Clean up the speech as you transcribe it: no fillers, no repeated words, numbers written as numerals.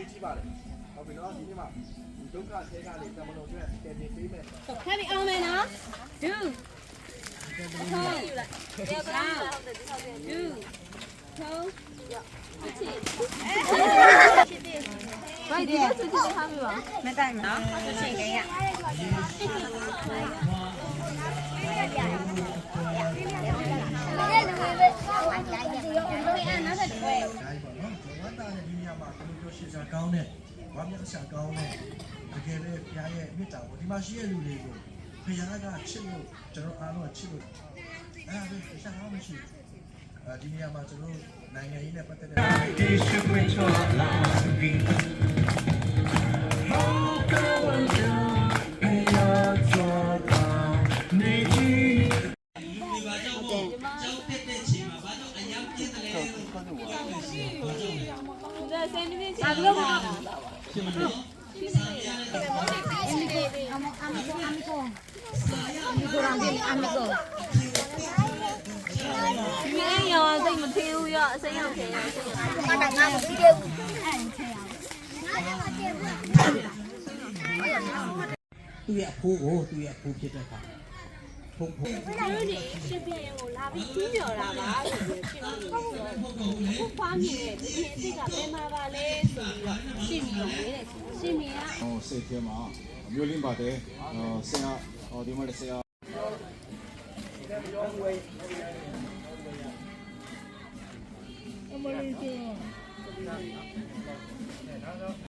ရေးကြီးပါတယ်ဟုတ်ပြီနော်ဒီနေ့မှာဒုက္ခဆဲကလေးတမလို့အတွက်တည်တည်ပေးမယ် ခက်ပြီအောင်မယ်နော်ဒူထောင်းယူလိုက်တယောက်ကလားဒူထောင်းရချစ်ဘိုက်ဒီကစစ်စစ်ထားပြီပါမတိုင်နော်စစ်စစ်ကရကောင်းတဲ့ဝါမျက်စာကောင်းတဲ့တကယ်ပဲဖရားရဲ့မြတ်တာကိုဒီမှာရှိတဲ့လူတွေကိုဖရားကချစ်လို့ကျွန်တော်အားလုံးချစ်လို့အဲ့ဒါပဲရှားမရှိဒီနေရာမှာကျွန်တော်နိုင်ငံရေးနဲ့ပတ်သက်တဲ့ဒီရှိခွင့်ချောလာပြီးဆယ်မိနစ်ကြာပြီလားရှင်းမလို့မင်းရောစိတ်မသေးဘူးရောအစိမ်းရောက်သေးရောစိတ်မတငါမပြီးသေးဘူးသူ့ရဲ့အဖိုးကိုသူ့ရဲ့အဖိုးဖြစ်တဲ့အခါဖုန်းတို့ဒီရှင်းပြရင်ကိုလာပြီးပြီးပြော်တာပါလို့ရှင်းလို့ဘုဖွားမြင်တဲ့ဒီအစ်စ်ကဘယ်မှာပါလဲဆိုပြီးတော့ရှင်းပြီးတော့ရေးတယ်ရှင်းမြင်ကစိတ်ထဲမှာမျိုးလင်းပါတယ်ဆရာဒီမှာဆရာအမလေးက